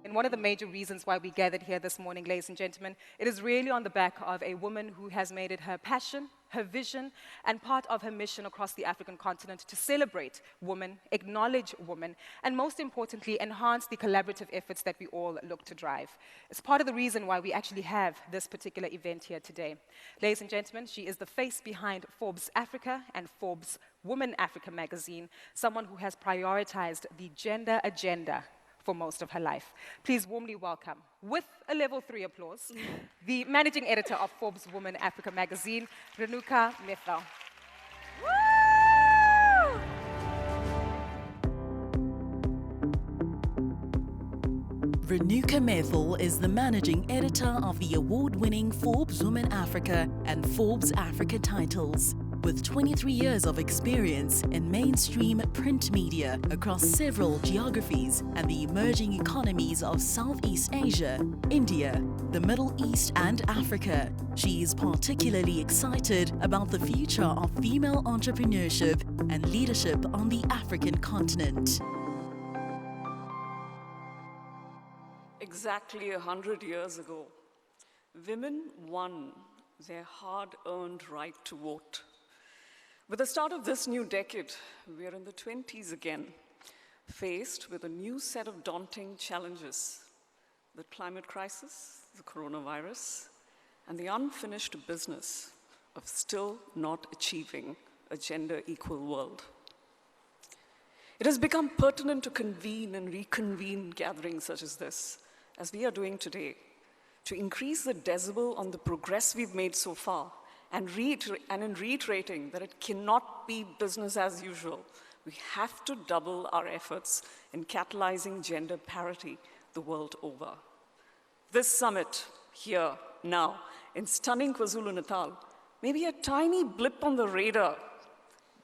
And one of the major reasons why we gathered here this morning, ladies and gentlemen, it is really on the back of a woman who has made it her passion, her vision, and part of her mission across the African continent to celebrate women, acknowledge women, and most importantly, enhance the collaborative efforts that we all look to drive. It's part of the reason why we actually have this particular event here today. Ladies and gentlemen, she is the face behind Forbes Africa and Forbes Women Africa magazine, someone who has prioritized the gender agenda for most of her life. Please warmly welcome, with a level 3 applause, the managing editor of Forbes Women Africa magazine, Renuka Methil. Renuka Methil is the managing editor of the award-winning Forbes Women Africa and Forbes Africa titles. With 23 years of experience in mainstream print media across several geographies and the emerging economies of Southeast Asia, India, the Middle East and Africa, she is particularly excited about the future of female entrepreneurship and leadership on the African continent. Exactly 100 years ago, women won their hard-earned right to vote. With the start of this new decade, we are in the 20s again, faced with a new set of daunting challenges: the climate crisis, the coronavirus, and the unfinished business of still not achieving a gender-equal world. It has become pertinent to convene and reconvene gatherings such as this, as we are doing today, to increase the decibel on the progress we've made so far, and in reiterating that it cannot be business as usual. We have to double our efforts in catalyzing gender parity the world over. This summit here, now, in stunning KwaZulu-Natal, may be a tiny blip on the radar,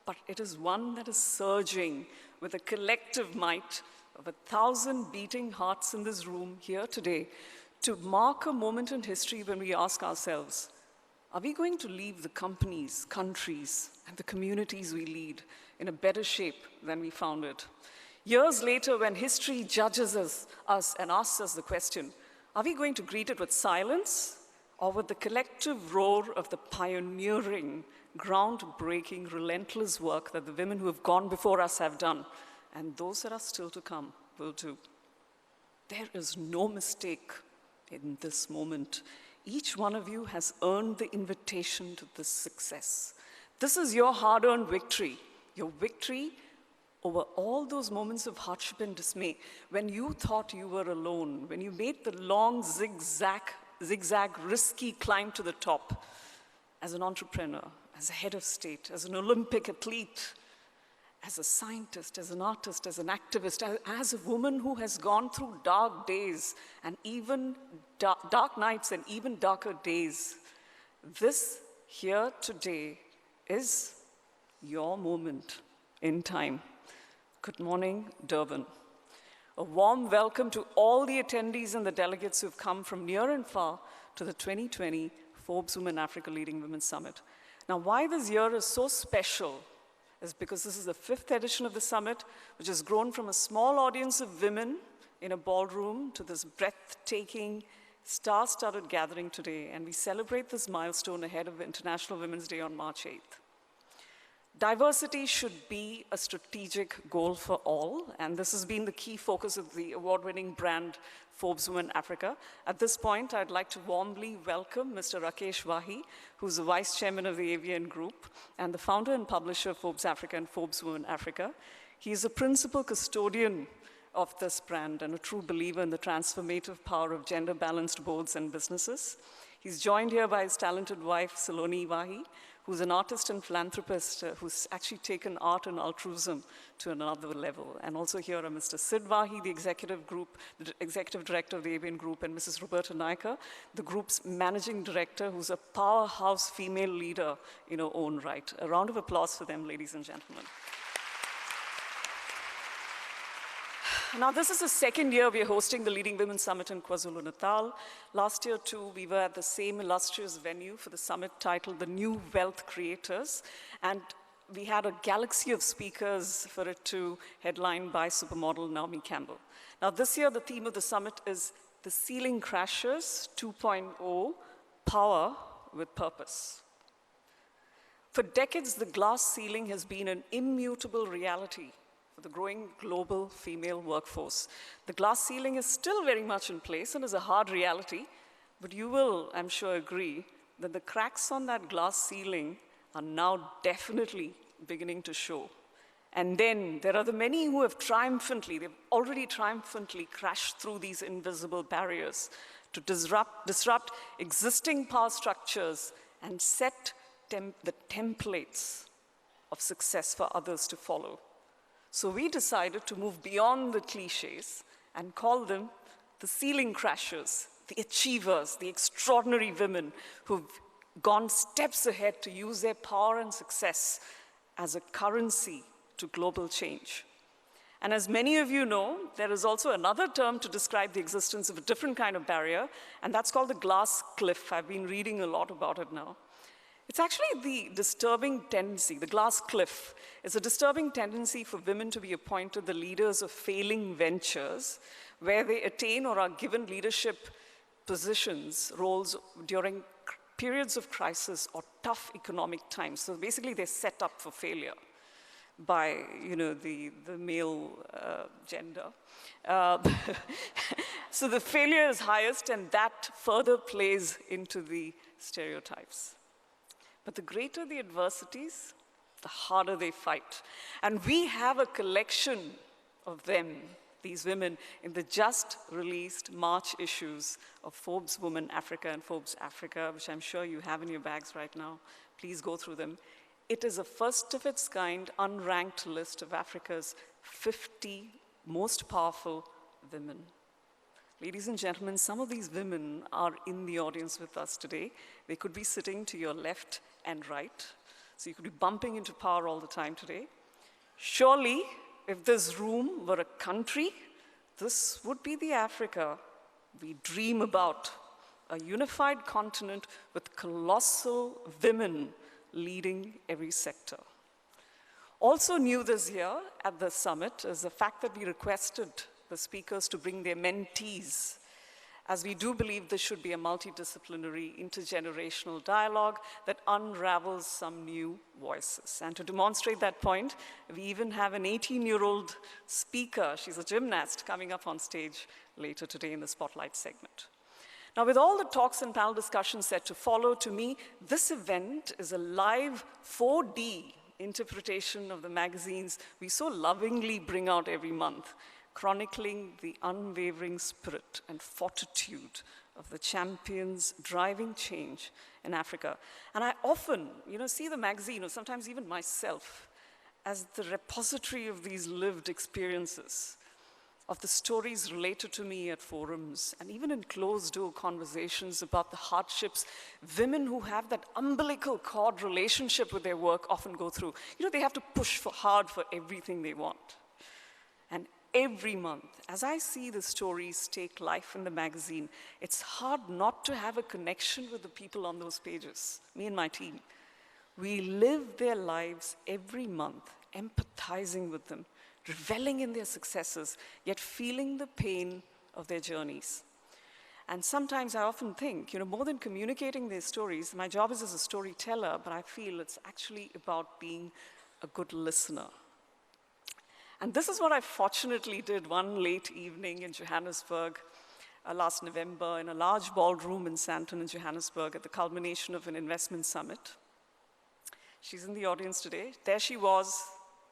but it is one that is surging with a collective might of 1,000 beating hearts in this room here today to mark a moment in history when we ask ourselves, are we going to leave the companies, countries, and the communities we lead in a better shape than we found it? Years later, when history judges us and asks us the question, are we going to greet it with silence or with the collective roar of the pioneering, groundbreaking, relentless work that the women who have gone before us have done, and those that are still to come will do? There is no mistake in this moment. Each one of you has earned the invitation to this success. This is your hard-earned victory, your victory over all those moments of hardship and dismay, when you thought you were alone, when you made the long zigzag, risky climb to the top, as an entrepreneur, as a head of state, as an Olympic athlete, as a scientist, as an artist, as an activist, as a woman who has gone through dark days and even dark nights and even darker days. This here today is your moment in time. Good morning, Durban. A warm welcome to all the attendees and the delegates who have come from near and far to the 2020 Forbes Women Africa Leading Women Summit. Now, why this year is so special is because this is the 5th edition of the summit, which has grown from a small audience of women in a ballroom to this breathtaking, star-studded gathering today, and we celebrate this milestone ahead of International Women's Day on March 8th. Diversity should be a strategic goal for all, and this has been the key focus of the award-winning brand Forbes Women Africa. At this point, I'd like to warmly welcome Mr. Rakesh Wahi, who's the Vice Chairman of the AVN Group and the founder and publisher of Forbes Africa and Forbes Women Africa. He is a principal custodian of this brand and a true believer in the transformative power of gender-balanced boards and businesses. He's joined here by his talented wife, Saloni Wahi, who's an artist and philanthropist who's actually taken art and altruism to another level. And also here are Mr. Sid Wahi, the executive director of the ABN Group, and Mrs. Roberta Naika, the group's managing director, who's a powerhouse female leader in her own right. A round of applause for them, ladies and gentlemen. Now, this is the second year we are hosting the Leading Women Summit in KwaZulu-Natal. Last year, too, we were at the same illustrious venue for the summit titled The New Wealth Creators. And we had a galaxy of speakers for it to headline by supermodel Naomi Campbell. Now this year, the theme of the summit is The Ceiling Crashers 2.0, Power with Purpose. For decades, the glass ceiling has been an immutable reality for the growing global female workforce. The glass ceiling is still very much in place and is a hard reality, but you will, I'm sure, agree that the cracks on that glass ceiling are now definitely beginning to show. And then there are the many who have they've already triumphantly crashed through these invisible barriers to disrupt existing power structures and set the templates of success for others to follow. So we decided to move beyond the cliches and call them the ceiling crashers, the achievers, the extraordinary women who've gone steps ahead to use their power and success as a currency to global change. And as many of you know, there is also another term to describe the existence of a different kind of barrier, and that's called the glass cliff. I've been reading a lot about it now. It's actually the disturbing tendency, the glass cliff, is a disturbing tendency for women to be appointed the leaders of failing ventures where they attain or are given leadership positions, roles during periods of crisis or tough economic times. So basically they're set up for failure by the male gender. So the failure is highest, and that further plays into the stereotypes. But the greater the adversities, the harder they fight. And we have a collection of them, these women, in the just released March issues of Forbes Women Africa and Forbes Africa, which I'm sure you have in your bags right now. Please go through them. It is a first of its kind, unranked list of Africa's 50 most powerful women. Ladies and gentlemen, some of these women are in the audience with us today. They could be sitting to your left and right. So you could be bumping into power all the time today. Surely, if this room were a country, this would be the Africa we dream about. A unified continent with colossal women leading every sector. Also new this year at the summit is the fact that we requested the speakers to bring their mentees, as we do believe this should be a multidisciplinary, intergenerational dialogue that unravels some new voices. And to demonstrate that point, we even have an 18-year-old speaker, she's a gymnast, coming up on stage later today in the Spotlight segment. Now, with all the talks and panel discussions set to follow, to me, this event is a live 4D interpretation of the magazines we so lovingly bring out every month, chronicling the unwavering spirit and fortitude of the champions driving change in Africa. And I often, see the magazine, or sometimes even myself, as the repository of these lived experiences, of the stories related to me at forums, and even in closed-door conversations about the hardships women who have that umbilical cord relationship with their work often go through. They have to push hard for everything they want. And every month, as I see the stories take life in the magazine, it's hard not to have a connection with the people on those pages, me and my team. We live their lives every month, empathizing with them, reveling in their successes, yet feeling the pain of their journeys. And sometimes I often think, more than communicating their stories, my job is as a storyteller, but I feel it's actually about being a good listener. And this is what I fortunately did one late evening in Johannesburg last November in a large ballroom in Sandton in Johannesburg at the culmination of an investment summit. She's in the audience today. There she was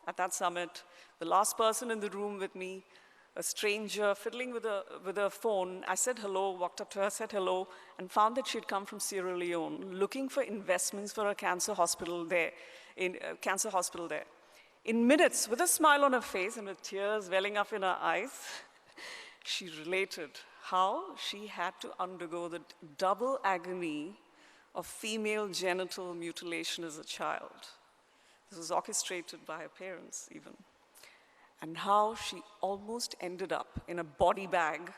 at that summit, the last person in the room with me, a stranger fiddling with a phone. I said hello, walked up to her, said hello, and found that she had come from Sierra Leone, looking for investments for a cancer hospital there. In minutes, with a smile on her face and with tears welling up in her eyes, she related how she had to undergo the double agony of female genital mutilation as a child. This was orchestrated by her parents, even. And how she almost ended up in a body bag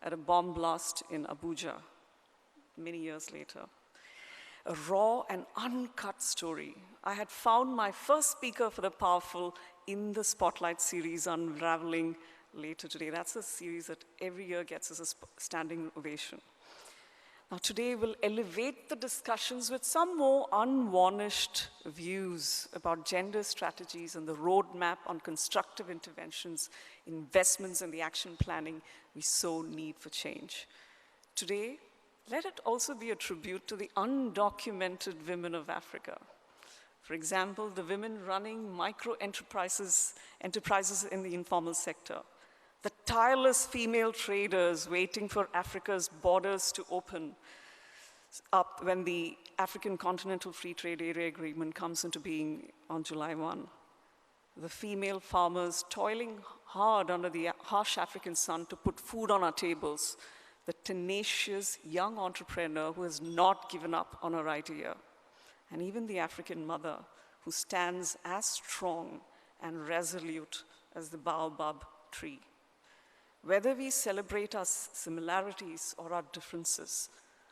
at a bomb blast in Abuja many years later. a raw and uncut story. I had found my first speaker for the powerful in the Spotlight series, Unraveling, later today. That's a series that every year gets us a standing ovation. Now today we'll elevate the discussions with some more unvarnished views about gender strategies and the roadmap on constructive interventions, investments, and the action planning we so need for change. Today, let it also be a tribute to the undocumented women of Africa. For example, the women running micro-enterprises in the informal sector, the tireless female traders waiting for Africa's borders to open up when the African Continental Free Trade Area Agreement comes into being on July 1. The female farmers toiling hard under the harsh African sun to put food on our tables, the tenacious young entrepreneur who has not given up on her idea, and even the African mother who stands as strong and resolute as the baobab tree. Whether we celebrate our similarities or our differences,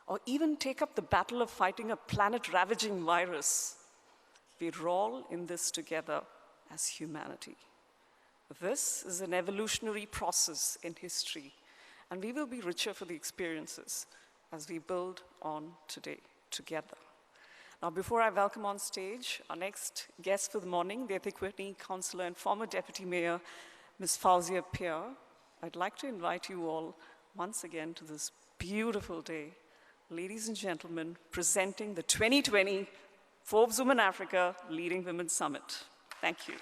or even take up the battle of fighting a planet-ravaging virus, we're all in this together as humanity. This is an evolutionary process in history, and we will be richer for the experiences as we build on today together. Now, before I welcome on stage our next guest for the morning, the eThekwini councillor and former deputy mayor, Ms. Fauzia Pia, I'd like to invite you all once again to this beautiful day. Ladies and gentlemen, presenting the 2020 Forbes Women Africa Leading Women Summit. Thank you.